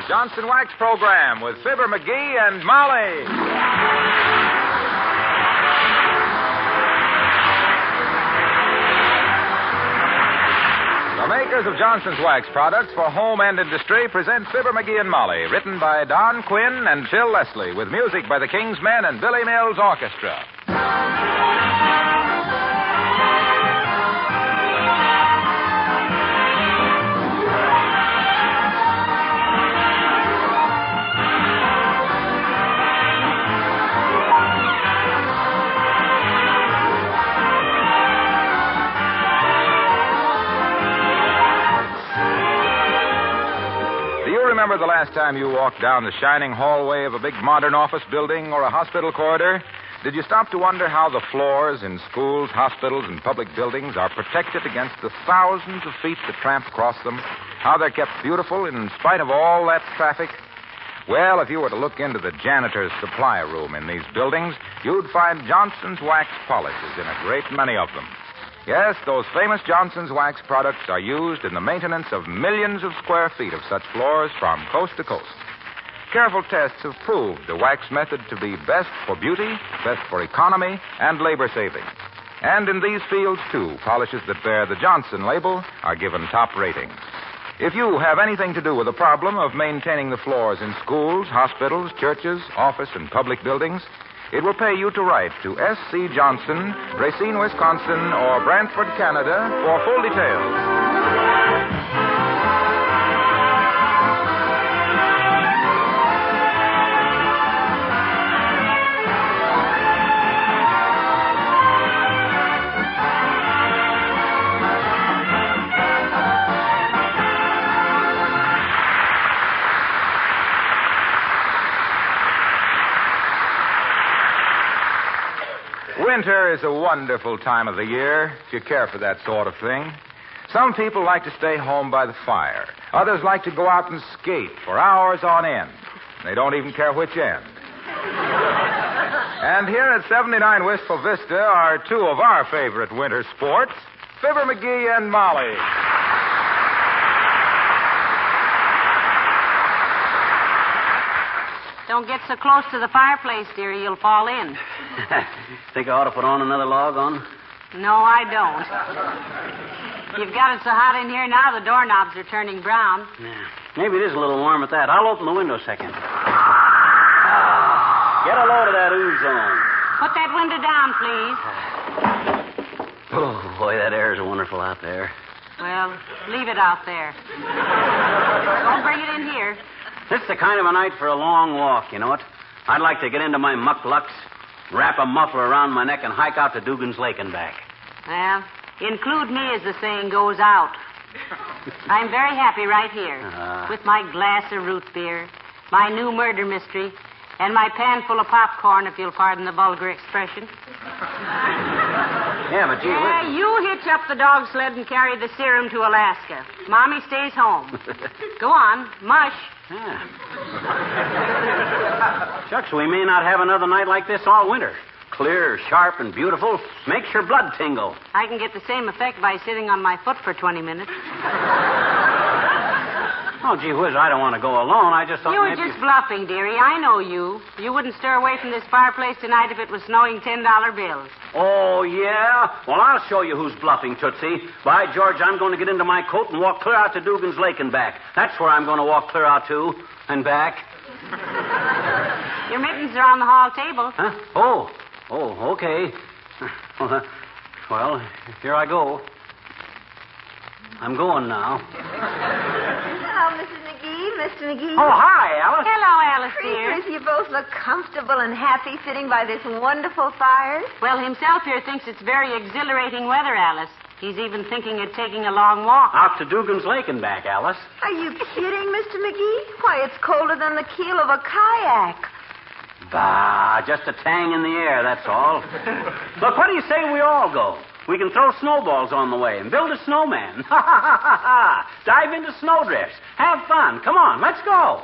Johnson Wax Program with Fibber McGee and Molly. The makers of Johnson's Wax products for home and industry present Fibber McGee and Molly, written by Don Quinn and Phil Leslie, with music by the King's Men and Billy Mills Orchestra. Remember the last time you walked down the shining hallway of a big modern office building or a hospital corridor? Did you stop to wonder how the floors in schools, hospitals, and public buildings are protected against the thousands of feet that tramp across them? How they're kept beautiful in spite of all that traffic? Well, if you were to look into the janitor's supply room in these buildings, you'd find Johnson's Wax polishes in a great many of them. Yes, those famous Johnson's Wax products are used in the maintenance of millions of square feet of such floors from coast to coast. Careful tests have proved the wax method to be best for beauty, best for economy, and labor saving. And in these fields, too, polishes that bear the Johnson label are given top ratings. If you have anything to do with the problem of maintaining the floors in schools, hospitals, churches, office, and public buildings, it will pay you to write to S.C. Johnson, Racine, Wisconsin, or Brantford, Canada, for full details. Winter is a wonderful time of the year, if you care for that sort of thing. Some people like to stay home by the fire. Others like to go out and skate for hours on end. They don't even care which end. And here at 79 Wistful Vista are two of our favorite winter sports, Fibber McGee and Molly. Don't get so close to the fireplace, dearie. You'll fall in. Think I ought to put on another log on? No, I don't. You've got it so hot in here now, the doorknobs are turning brown. Yeah. Maybe it is a little warm at that. I'll open the window a second. Get a load of that ooze on. Put that window down, please. Oh, boy, that air is wonderful out there. Well, leave it out there. Don't bring it in here. This is the kind of a night for a long walk, you know it? I'd like to get into my mucklucks, wrap a muffler around my neck, and hike out to Dugans Lake and back. Well, include me, as the saying goes, out. I'm very happy right here, with my glass of root beer, my new murder mystery, and my pan full of popcorn, if you'll pardon the vulgar expression. Yeah, but gee whiz. You hitch up the dog sled and carry the serum to Alaska. Mommy stays home. Go on, mush. Yeah. Shucks, we may not have another night like this all winter. Clear, sharp, and beautiful. Makes your blood tingle. I can get the same effect by sitting on my foot for 20 minutes. Oh, gee whiz, I don't want to go alone. I just thought You were just bluffing, dearie. I know you. You wouldn't stir away from this fireplace tonight if it was snowing $10 bills. Oh, yeah? Well, I'll show you who's bluffing, Tootsie. By George, I'm going to get into my coat and walk clear out to Dugans Lake and back. That's where I'm going to walk clear out to and back. Your mittens are on the hall table. Huh? Oh, okay. Well, here I go. I'm going now. Hello, Mrs. McGee, Mr. McGee. Oh, hi, Alice. Hello, Alice, dear. Creepers, you both look comfortable and happy sitting by this wonderful fire. Well, himself here thinks it's very exhilarating weather, Alice. He's even thinking of taking a long walk. Out to Dugans Lake and back, Alice. Are you kidding, Mr. McGee? Why, it's colder than the keel of a kayak. Bah, just a tang in the air, that's all. Look, what do you say we all go? We can throw snowballs on the way and build a snowman. Ha, ha, ha, ha, ha. Dive into snowdrifts. Have fun. Come on, let's go.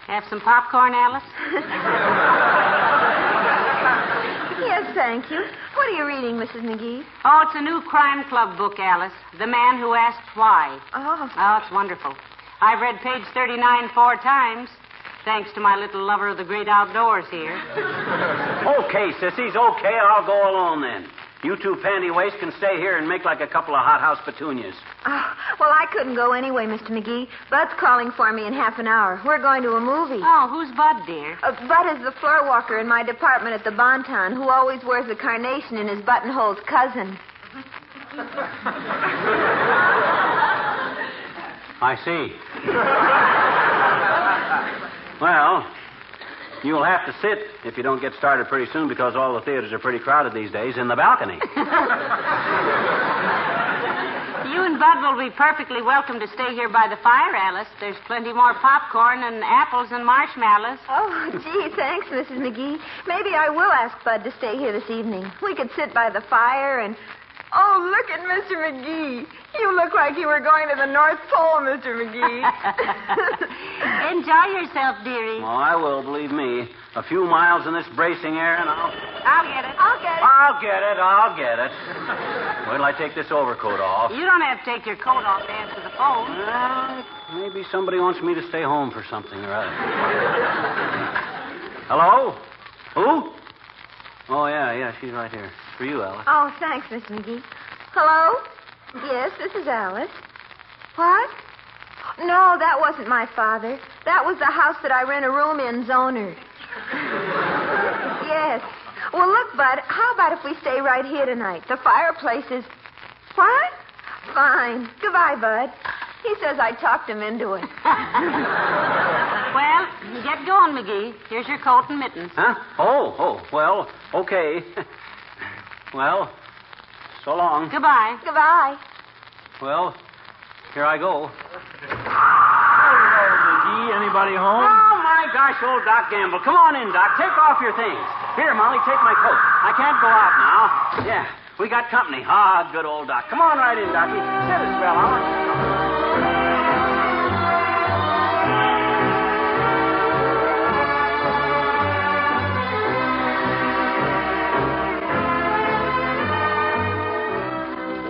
Have some popcorn, Alice? Yes, thank you. What are you reading, Mrs. McGee? Oh, it's a new crime club book, Alice. The Man Who Asked Why. Oh. Oh, it's wonderful. I've read page 39 4 times, thanks to my little lover of the great outdoors here. Okay, sissies, okay. I'll go alone then. You two panty-waists can stay here and make like a couple of hothouse petunias. Oh, well, I couldn't go anyway, Mr. McGee. Bud's calling for me in half an hour. We're going to a movie. Oh, who's Bud, dear? Bud is the floor walker in my department at the Bonton who always wears a carnation in his buttonhole's cousin. I see. Well, you'll have to sit if you don't get started pretty soon because all the theaters are pretty crowded these days in the balcony. You and Bud will be perfectly welcome to stay here by the fire, Alice. There's plenty more popcorn and apples and marshmallows. Oh, gee, thanks, Mrs. McGee. Maybe I will ask Bud to stay here this evening. We could sit by the fire and... Oh, look at Mr. McGee. You look like you were going to the North Pole, Mr. McGee. Enjoy yourself, dearie. Oh, I will, believe me. A few miles in this bracing air and I'll get it. I'll get it. Wait till I take this overcoat off. You don't have to take your coat off to answer the phone. Maybe somebody wants me to stay home for something or other. Hello? Who? Oh, yeah, she's right here. For you, Alice. Oh, thanks, Miss McGee. Hello? Yes, this is Alice. What? No, that wasn't my father. That was the house that I rent a room in's owner. Yes. Well, look, Bud, how about if we stay right here tonight? The fireplace is... What? Fine. Goodbye, Bud. He says I talked him into it. Well, get going, McGee. Here's your coat and mittens. Huh? Oh, well, okay. Well, so long. Goodbye. Goodbye. Well, here I go. Hello, McGee. Anybody home? Oh, my gosh, old Doc Gamble. Come on in, Doc. Take off your things. Here, Molly, take my coat. I can't go out now. Yeah, we got company. Ah, good old Doc. Come on right in, Docie. Sit a spell, huh?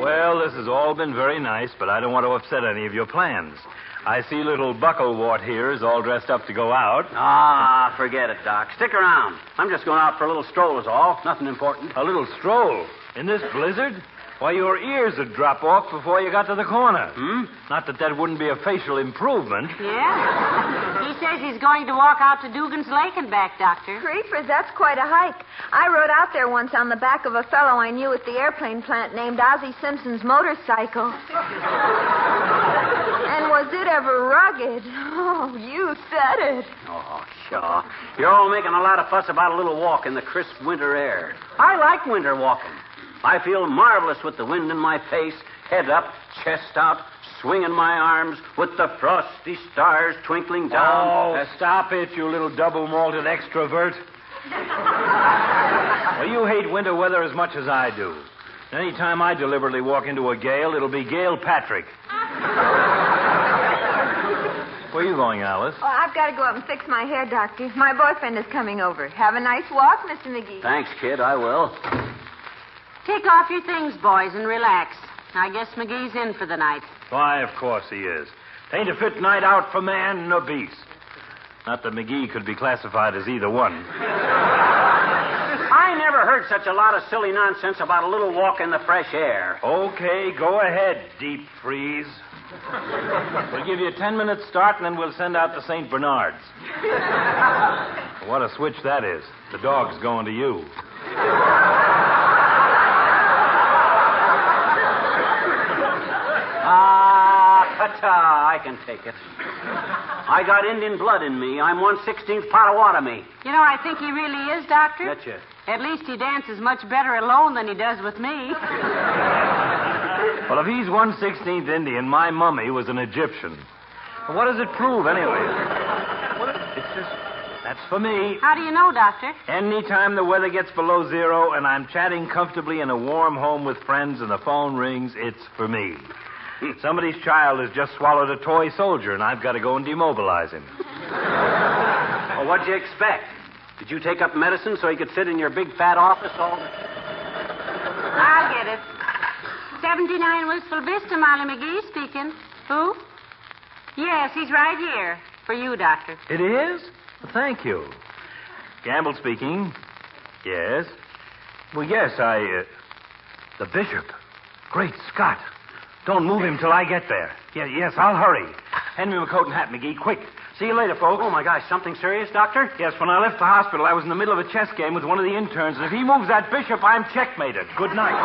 Well, this has all been very nice, but I don't want to upset any of your plans. I see little Bucklewart here is all dressed up to go out. Ah, forget it, Doc. Stick around. I'm just going out for a little stroll is all. Nothing important. A little stroll? In this blizzard? Why, your ears would drop off before you got to the corner. Not that wouldn't be a facial improvement. Yeah? He says he's going to walk out to Dugans Lake and back, Doctor. Creepers, that's quite a hike. I rode out there once on the back of a fellow I knew at the airplane plant named Ozzie Simpson's motorcycle. And was it ever rugged? Oh, you said it. Oh, sure. You're all making a lot of fuss about a little walk in the crisp winter air. I like winter walking. I feel marvelous with the wind in my face, head up, chest out, swinging my arms, with the frosty stars twinkling down. Oh, stop it, you little double-malted extrovert. Well, you hate winter weather as much as I do. Any time I deliberately walk into a gale, it'll be Gale Patrick. Where are you going, Alice? Oh, I've got to go up and fix my hair, Doctor. My boyfriend is coming over. Have a nice walk, Mr. McGee. Thanks, kid, I will. Take off your things, boys, and relax. I guess McGee's in for the night. Why, of course he is. Ain't a fit night out for man nor beast. Not that McGee could be classified as either one. I never heard such a lot of silly nonsense about a little walk in the fresh air. Okay, go ahead, deep freeze. We'll give you a 10-minute start, and then we'll send out the St. Bernards. What a switch that is. The dog's going to you. Ta-ta, I can take it. I got Indian blood in me. I'm 1/16th Potawatomi. You know, I think he really is, Doctor. Getcha. At least he dances much better alone than he does with me. Well, if he's 1/16th Indian, my mummy was an Egyptian. Well, what does it prove, anyway? It's just... That's for me. How do you know, Doctor? Anytime the weather gets below zero and I'm chatting comfortably in a warm home with friends and the phone rings, it's for me. Somebody's child has just swallowed a toy soldier, and I've got to go and demobilize him. Well, what'd you expect? Did you take up medicine so he could sit in your big fat office all the... I'll get it. 79 Wistful Vista, Molly McGee speaking. Who? Yes, he's right here. For you, Doctor. It is? Thank you. Gamble speaking. Yes. Well, yes, the bishop. Great Scott. Don't move him till I get there. Yes, I'll hurry. Hand me my coat and hat, McGee, quick. See you later, folks. Oh, my gosh, something serious, Doctor? Yes, when I left the hospital, I was in the middle of a chess game with one of the interns, and if he moves that bishop, I'm checkmated. Good night.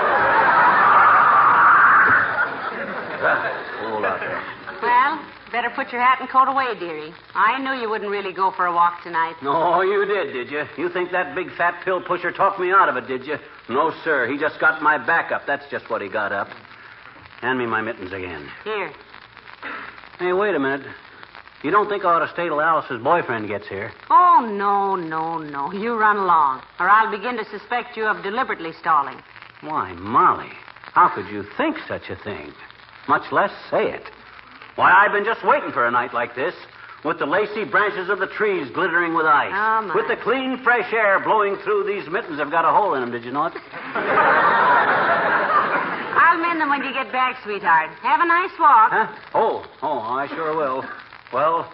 Hold out there. Well, better put your hat and coat away, dearie. I knew you wouldn't really go for a walk tonight. No, you did you? You think that big fat pill pusher talked me out of it, did you? No, sir. He just got my back up. That's just what he got up. Hand me my mittens again. Here. Hey, wait a minute. You don't think I ought to stay till Alice's boyfriend gets here? Oh, no. You run along, or I'll begin to suspect you of deliberately stalling. Why, Molly, how could you think such a thing? Much less say it. Why, I've been just waiting for a night like this, with the lacy branches of the trees glittering with ice, Oh, my. with the clean, fresh air blowing through these mittens. I've got a hole in them, did you know it? I'll mend them when you get back, sweetheart. Have a nice walk. Huh? Oh, I sure will. Well,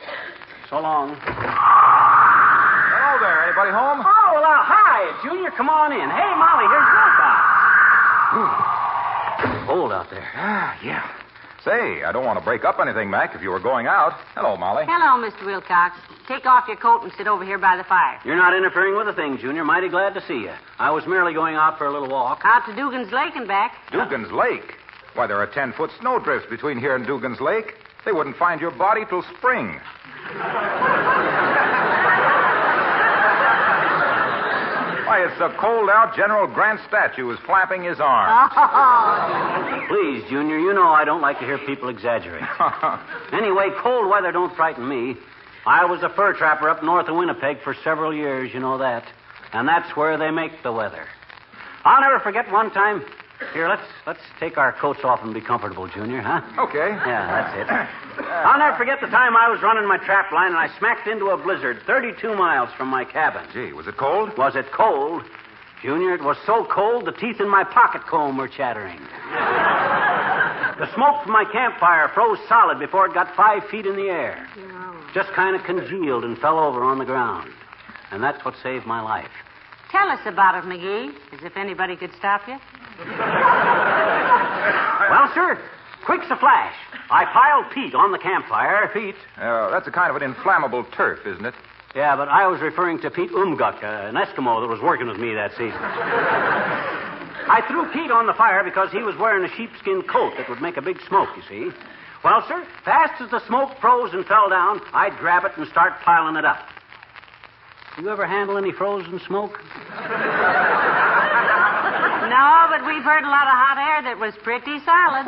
so long. Hello there. Anybody home? Oh, well, hi, Junior. Come on in. Hey, Molly, here's Wilcox. Hold out there. Yeah. Say, I don't want to break up anything, Mac, if you were going out. Hello, Molly. Hello, Mr. Wilcox. Take off your coat and sit over here by the fire. You're not interfering with a thing, Junior. Mighty glad to see you. I was merely going out for a little walk. Out to Dugans Lake and back. Dugans Lake? Why, there are 10-foot snowdrifts between here and Dugans Lake. They wouldn't find your body till spring. Why, it's so cold out, General Grant's statue is flapping his arms. Please, Junior, you know I don't like to hear people exaggerate. Anyway, cold weather don't frighten me. I was a fur trapper up north of Winnipeg for several years, you know that. And that's where they make the weather. I'll never forget one time. Here, let's take our coats off and be comfortable, Junior, huh? Okay. Yeah, that's it. I'll never forget the time I was running my trap line and I smacked into a blizzard 32 miles from my cabin. Gee, was it cold? Was it cold? Junior, it was so cold the teeth in my pocket comb were chattering. The smoke from my campfire froze solid before it got 5 feet in the air. No. Just kind of congealed and fell over on the ground. And that's what saved my life. Tell us about it, McGee, as if anybody could stop you. Well, sir, quick's a flash. I piled peat on the campfire. Peat? That's a kind of an inflammable turf, isn't it? Yeah, but I was referring to Pete Umguk, an Eskimo that was working with me that season. I threw Pete on the fire because he was wearing a sheepskin coat that would make a big smoke, you see. Well, sir, fast as the smoke froze and fell down, I'd grab it and start piling it up. You ever handle any frozen smoke? No, but we've heard a lot of hot air that was pretty solid.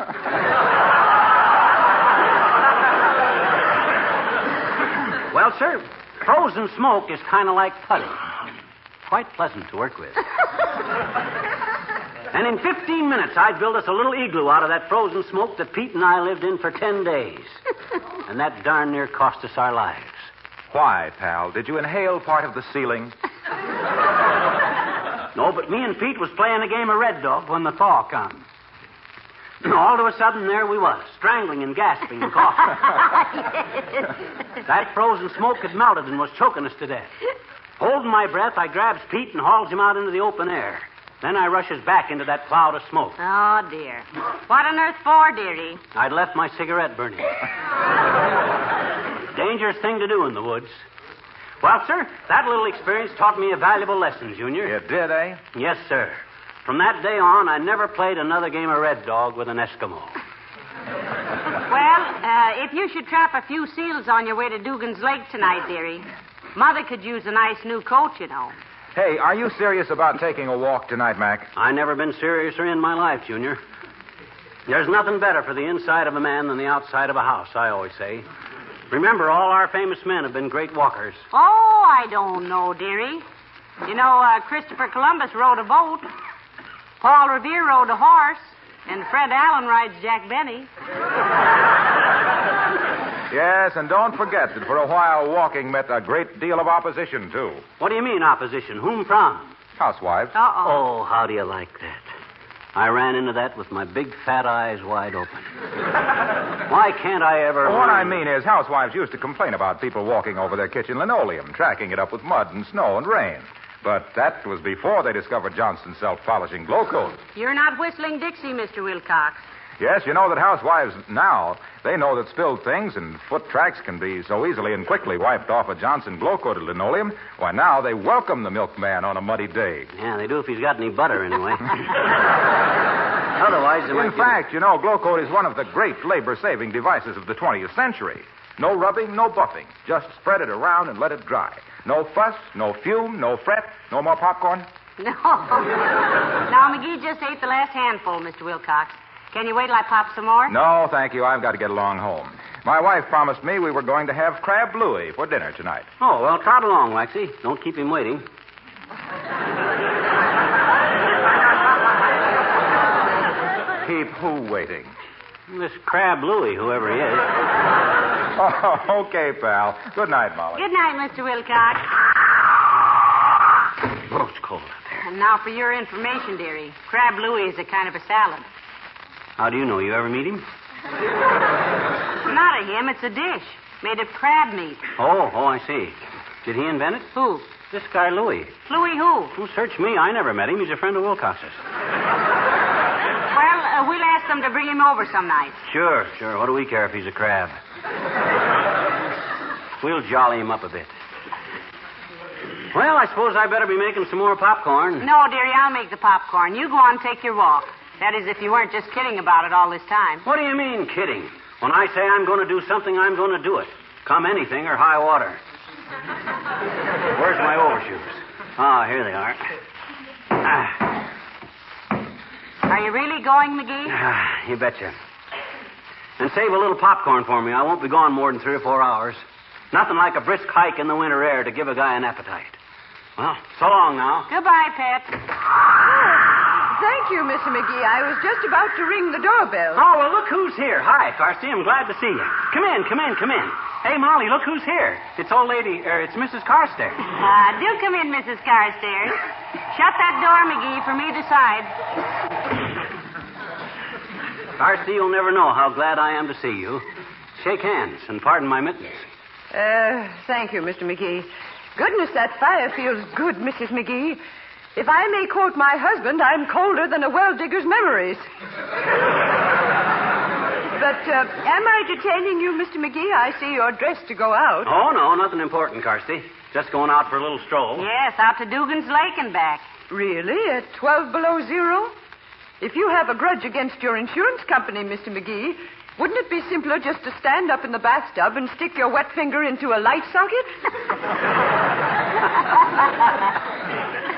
Well, sir, frozen smoke is kind of like putty. Quite pleasant to work with. And in 15 minutes, I'd build us a little igloo out of that frozen smoke that Pete and I lived in for 10 days. And that darn near cost us our lives. Why, pal? Did you inhale part of the ceiling? No, but me and Pete was playing a game of Red Dog when the thaw come. All of a sudden, there we was, strangling and gasping and coughing. That frozen smoke had melted and was choking us to death. Holding my breath, I grabs Pete and hauls him out into the open air. Then I rushes back into that cloud of smoke. Oh, dear. What on earth for, dearie? I'd left my cigarette burning. Dangerous thing to do in the woods. Well, sir, that little experience taught me a valuable lesson, Junior. It did, eh? Yes, sir. From that day on, I never played another game of Red Dog with an Eskimo. Well, if you should trap a few seals on your way to Dugans Lake tonight, dearie, Mother could use a nice new coat, you know. Hey, are you serious about taking a walk tonight, Mac? I never been seriouser in my life, Junior. There's nothing better for the inside of a man than the outside of a house, I always say. Remember, all our famous men have been great walkers. Oh, I don't know, dearie. You know, Christopher Columbus rode a boat. Paul Revere rode a horse. And Fred Allen rides Jack Benny. Yes, and don't forget that for a while walking met a great deal of opposition, too. What do you mean, opposition? Whom from? Housewives. Uh-oh. Oh, how do you like that? I ran into that with my big fat eyes wide open. Why can't I ever... What I mean is, housewives used to complain about people walking over their kitchen linoleum, tracking it up with mud and snow and rain. But that was before they discovered Johnson's self-polishing glow coat. You're not whistling Dixie, Mr. Wilcox. Yes, you know that housewives now, they know that spilled things and foot tracks can be so easily and quickly wiped off a Johnson glow-coated linoleum. Why, now they welcome the milkman on a muddy day. Yeah, they do if he's got any butter, anyway. Otherwise, they might... In fact, you know, glow coat is one of the great labor-saving devices of the 20th century. No rubbing, no buffing. Just spread it around and let it dry. No fuss, no fume, no fret, no more popcorn. No. Now, McGee just ate the last handful, Mr. Wilcox. Can you wait till I pop some more? No, thank you. I've got to get along home. My wife promised me we were going to have crab louis for dinner tonight. Oh, well, trot along, Waxy. Don't keep him waiting. Keep who waiting? This crab Louie, whoever he is. Oh, okay, pal. Good night, Molly. Good night, Mr. Wilcox. Oh, it's cold out there. And now for your information, dearie. Crab Louie is a kind of a salad. How do you know? You ever meet him? Not a him, it's a dish. Made of crab meat. Oh, I see. Did he invent it? Who? This guy, Louie. Louie who? Well, search me. I never met him. He's a friend of Wilcox's. Well, we'll ask them to bring him over some night. Sure. What do we care if he's a crab? We'll jolly him up a bit. Well, I suppose I better be making some more popcorn. No, dearie, I'll make the popcorn. You go on and take your walk. That is, if you weren't just kidding about it all this time. What do you mean, kidding? When I say I'm going to do something, I'm going to do it. Come anything or high water. Where's my overshoes? Ah, here they are. Are you really going, McGee? You betcha. And save a little popcorn for me. I won't be gone more than 3 or 4 hours. Nothing like a brisk hike in the winter air to give a guy an appetite. Well, so long now. Goodbye, Pet. Thank you, Mr. McGee. I was just about to ring the doorbell. Oh, well, look who's here. Hi, Trusty. I'm glad to see you. Come in. Hey, Molly, look who's here. It's it's Mrs. Carstairs. Do come in, Mrs. Carstairs. Shut that door, McGee, from either side. Carstairs, you'll never know how glad I am to see you. Shake hands and pardon my mittens. Thank you, Mr. McGee. Goodness, that fire feels good, Mrs. McGee. If I may quote my husband, I'm colder than a well-digger's memories. But am I detaining you, Mr. McGee? I see you're dressed to go out. Oh, no, nothing important, Carstairs. Just going out for a little stroll. Yes, out to Dugans Lake and back. Really? At 12 below zero? If you have a grudge against your insurance company, Mr. McGee, wouldn't it be simpler just to stand up in the bathtub and stick your wet finger into a light socket?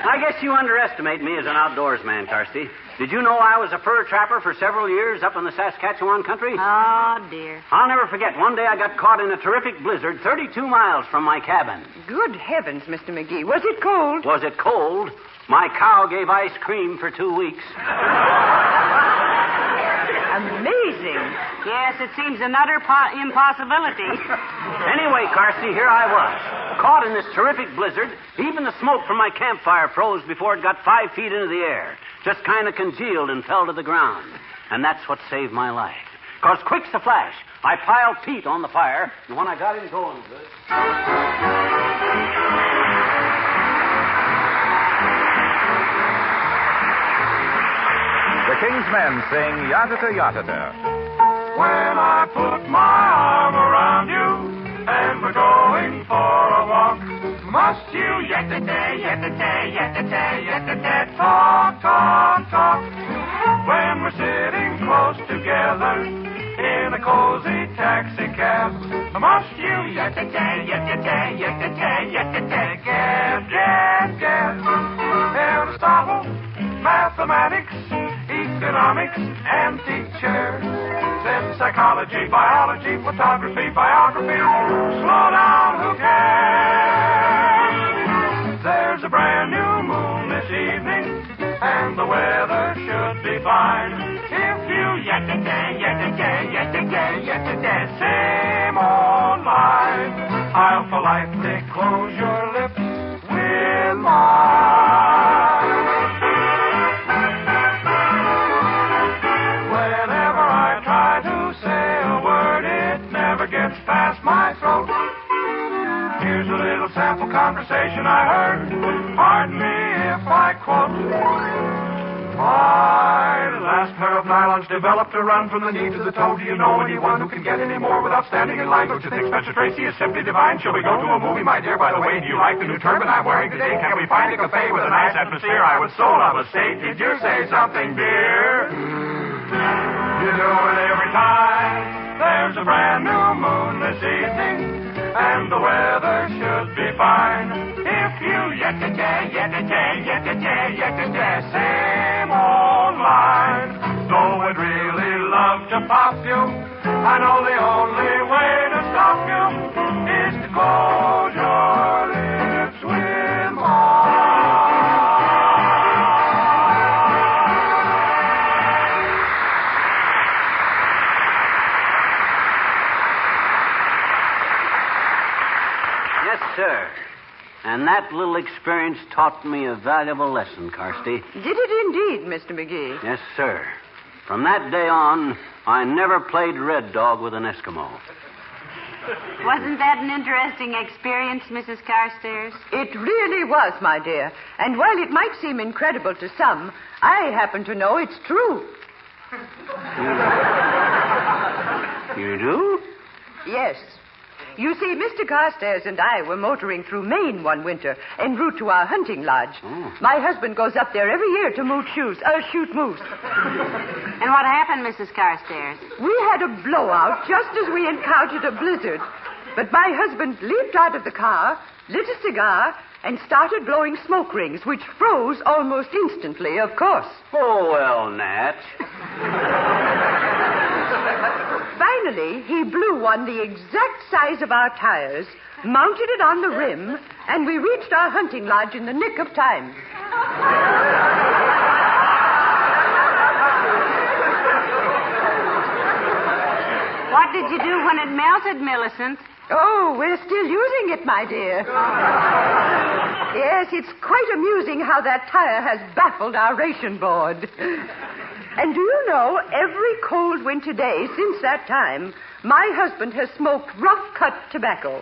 I guess you underestimate me as an outdoors man, Carstairs. Did you know I was a fur trapper for several years up in the Saskatchewan country? Oh, dear. I'll never forget. One day I got caught in a terrific blizzard 32 miles from my cabin. Good heavens, Mr. McGee. Was it cold? Was it cold? My cow gave ice cream for 2 weeks. Amazing. Yes, it seems an utter impossibility. Anyway, Carstairs, here I was, caught in this terrific blizzard. Even the smoke from my campfire froze before it got 5 feet into the air. Just kind of congealed and fell to the ground. And that's what saved my life. Because quick's a flash, I piled peat on the fire, and when I got him going good... The King's Men sing Yatata Yatata. When I put my arm around you and we're going for a walk, must you yatata, yatata, yatata, yatata, talk, talk, talk? When we're sitting close together in a cozy taxi cab, must you yatata, yatata, yatata, yatata, gab, gab, gab? Aristotle, mathematics, economics, and teachers, then psychology, biology, photography, biography. Slow down, who cares? There's a brand new moon this evening, and the weather should be fine. If you yatata, yatata, yatata, yatata, same old line, I'll politely close your lips with mine. Whenever I try to say a word, here's a little sample conversation I heard. Pardon me if I quote. My last pair of nylons developed to run from the knee to the toe. Do you know anyone who can get any more without standing in line? Don't you think Spencer Tracy is simply divine? Shall we go to a movie, my dear? By the way, do you like the new turban I'm wearing today? Can we find a cafe with a nice atmosphere? I would so love a steak. Did you say something, dear? You do it every time. There's a brand new moon this evening, and the weather should be fine. If you same old line. Though I'd really love to pop you, I know the only way to stop you is to close your lips with mine. Yes, sir. And that little experience taught me a valuable lesson, Carsty. Did it indeed, Mr. McGee? Yes, sir. From that day on, I never played Red Dog with an Eskimo. Wasn't that an interesting experience, Mrs. Carstairs? It really was, my dear. And while it might seem incredible to some, I happen to know it's true. You do? Yes. You see, Mr. Carstairs and I were motoring through Maine one winter en route to our hunting lodge. Oh. My husband goes up there every year to shoot moose. And what happened, Mrs. Carstairs? We had a blowout just as we encountered a blizzard. But my husband leaped out of the car, lit a cigar, and started blowing smoke rings, which froze almost instantly, of course. Oh, well, Nat. Finally, he blew one the exact size of our tires, mounted it on the rim, and we reached our hunting lodge in the nick of time. What did you do when it melted, Millicent? Oh, we're still using it, my dear. Yes, it's quite amusing how that tire has baffled our ration board. And do you know, every cold winter day since that time, my husband has smoked rough-cut tobacco.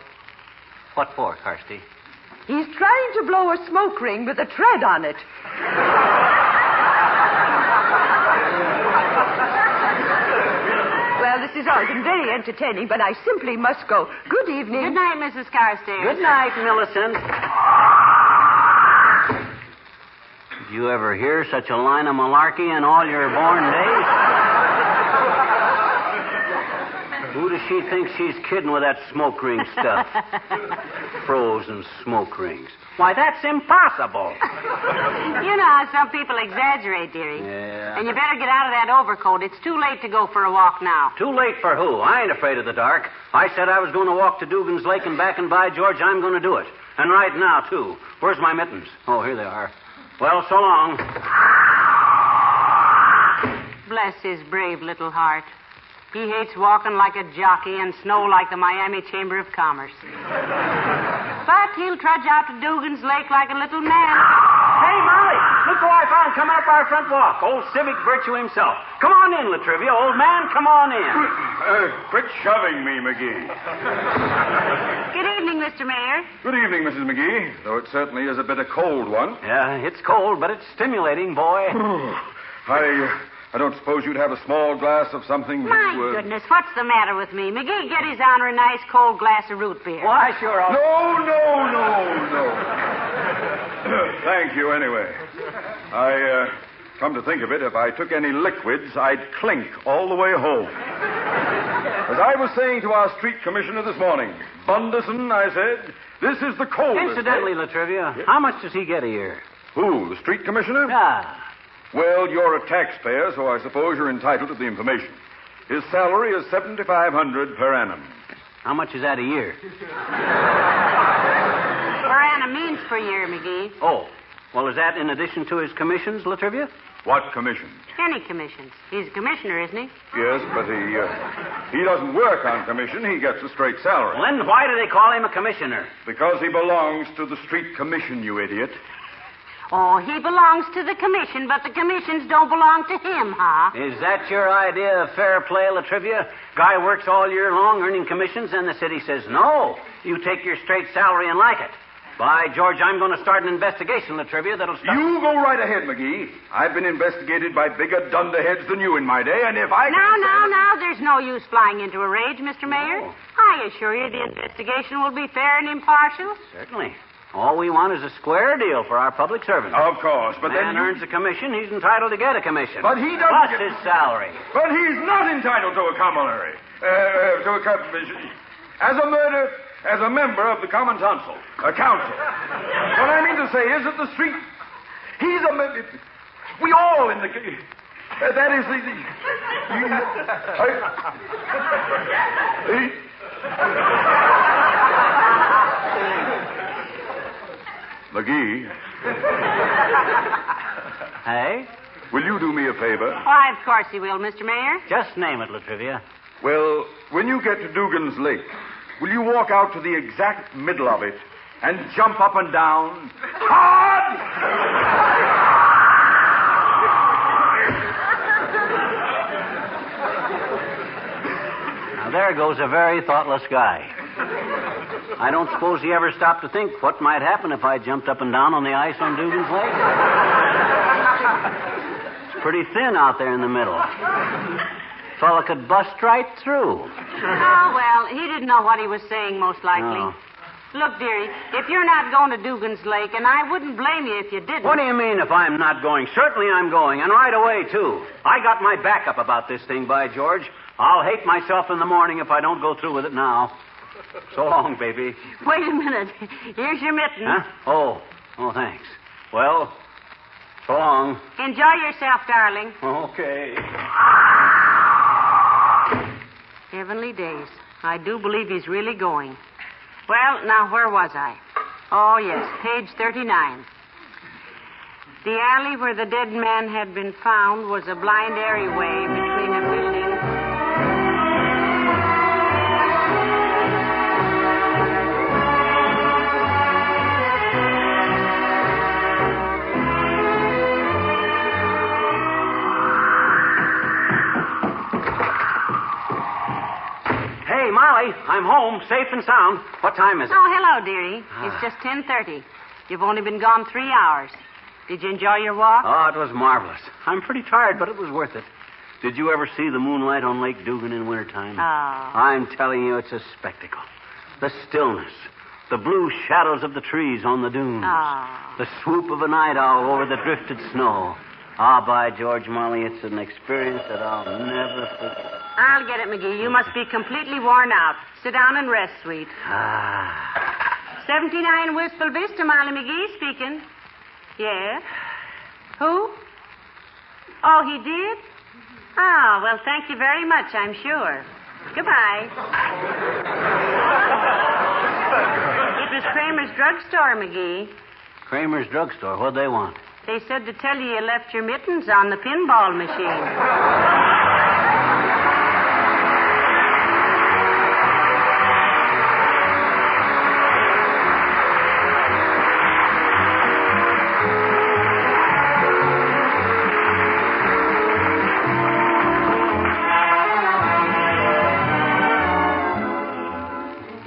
What for, Carsty? He's trying to blow a smoke ring with a tread on it. Well, this has all been very entertaining, but I simply must go. Good evening. Good night, Mrs. Carstairs. Good night, Millicent. Did you ever hear such a line of malarkey in all your born days? Who does she think she's kidding with that smoke ring stuff? Frozen smoke rings. Why, that's impossible. You know how some people exaggerate, dearie. Yeah. And you better get out of that overcoat. It's too late to go for a walk now. Too late for who? I ain't afraid of the dark. I said I was going to walk to Dugans Lake and back, and by George, I'm going to do it. And right now, too. Where's my mittens? Oh, here they are. Well, so long. Bless his brave little heart. He hates walking like a jockey and snow like the Miami Chamber of Commerce. But he'll trudge out to Dugan's Lake like a little man. Hey, Molly, look who I found coming up our front walk. Old civic virtue himself. Come on in, Latrivia. Old man, come on in. Quit shoving me, McGee. Good evening, Mr. Mayor. Good evening, Mrs. McGee, though it certainly is a bit a cold one. Yeah, it's cold, but it's stimulating, boy. I don't suppose you'd have a small glass of something to... My goodness, what's the matter with me? McGee, get his honor a nice cold glass of root beer. Why, sure. I'll... No. Thank you, anyway. Come to think of it, if I took any liquids, I'd clink all the way home. As I was saying to our street commissioner this morning, Bunderson, I said, this is the coldest... Incidentally, Latrivia, how much does he get a year? Who, the street commissioner? Ah. Well, you're a taxpayer, so I suppose you're entitled to the information. His salary is $7,500 per annum. How much is that a year? Per annum means per year, McGee. Oh. Well, is that in addition to his commissions, Latrivia? What commission? Any commissions. He's a commissioner, isn't he? Yes, but he doesn't work on commission. He gets a straight salary. Well, then why do they call him a commissioner? Because he belongs to the street commission, you idiot. Oh, he belongs to the commission, but the commissions don't belong to him, huh? Is that your idea of fair play, Latrivia? Guy works all year long earning commissions, and the city says no. You take your straight salary and like it. By George, I'm going to start an investigation, Latrivia, that'll stop... You go right ahead, McGee. I've been investigated by bigger dunderheads than you in my day, and if I... Now, there's no use flying into a rage, Mr. Mayor. Oh. I assure you the investigation will be fair and impartial. Certainly. All we want is a square deal for our public servants. Of course, but Man then... you- earns a commission, he's entitled to get a commission. But he doesn't Plus get- his salary. But he's not entitled to a commonary. As a member of the Common Council. What I mean to say is that the street... He's a... We all in the... that is McGee, Hey? will you do me a favor? Why, of course he will, Mr. Mayor. Just name it, Latrivia. Well, when you get to Dugans Lake, will you walk out to the exact middle of it and jump up and down? Hard! Now, there goes a very thoughtless guy. I don't suppose he ever stopped to think what might happen if I jumped up and down on the ice on Dugans Lake. It's pretty thin out there in the middle. Fella could bust right through. Oh, well, he didn't know what he was saying, most likely. No. Look, dearie, if you're not going to Dugans Lake, and I wouldn't blame you if you didn't. What do you mean if I'm not going? Certainly I'm going, and right away, too. I got my backup about this thing, by George. I'll hate myself in the morning if I don't go through with it now. So long, baby. Wait a minute. Here's your mittens. Huh? Oh, thanks. Well, so long. Enjoy yourself, darling. Okay. Heavenly days. I do believe he's really going. Well, now, where was I? Oh, yes, page 39. The alley where the dead man had been found was a blind alleyway between a building... Hey, Molly, I'm home, safe and sound. What time is it? Oh, hello, dearie. It's just 10:30. You've only been gone 3 hours. Did you enjoy your walk? Oh, it was marvelous. I'm pretty tired, but it was worth it. Did you ever see the moonlight on Lake Dugan in wintertime? Oh. I'm telling you, it's a spectacle. The stillness, the blue shadows of the trees on the dunes, Oh. the swoop of a night owl over the drifted snow. Ah, by George, Molly, it's an experience that I'll never forget. I'll get it, McGee. You must be completely worn out. Sit down and rest, sweet. 79 Wistful Vista, Molly McGee speaking. Yes? Who? Oh, he did? Oh, well, thank you very much, I'm sure. Goodbye. It was Kramer's drugstore, McGee. Kramer's drugstore. What'd they want? They said to tell you left your mittens on the pinball machine.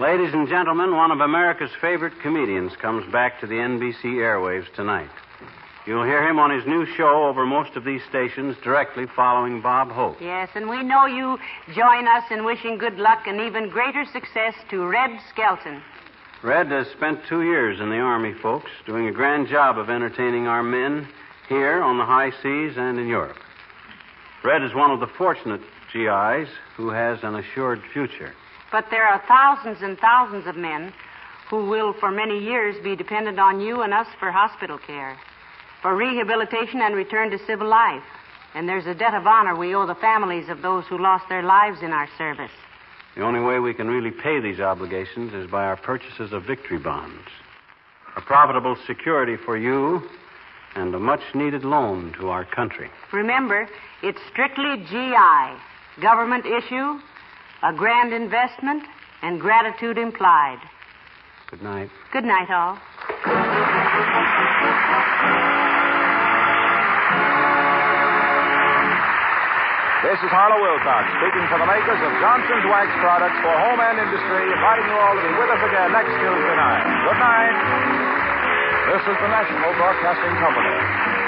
Ladies and gentlemen, one of America's favorite comedians comes back to the NBC airwaves tonight. You'll hear him on his new show over most of these stations directly following Bob Hope. Yes, and we know you join us in wishing good luck and even greater success to Red Skelton. Red has spent 2 years in the Army, folks, doing a grand job of entertaining our men here on the high seas and in Europe. Red is one of the fortunate GIs who has an assured future. But there are thousands and thousands of men who will for many years be dependent on you and us for hospital care, for rehabilitation and return to civil life. And there's a debt of honor we owe the families of those who lost their lives in our service. The only way we can really pay these obligations is by our purchases of victory bonds, a profitable security for you and a much-needed loan to our country. Remember, it's strictly GI, government issue, a grand investment, and gratitude implied. Good night. Good night, all. This is Harlow Wilcox speaking for the makers of Johnson's Wax Products for home and industry, inviting you all to be with us again next Tuesday night. Good night. This is the National Broadcasting Company.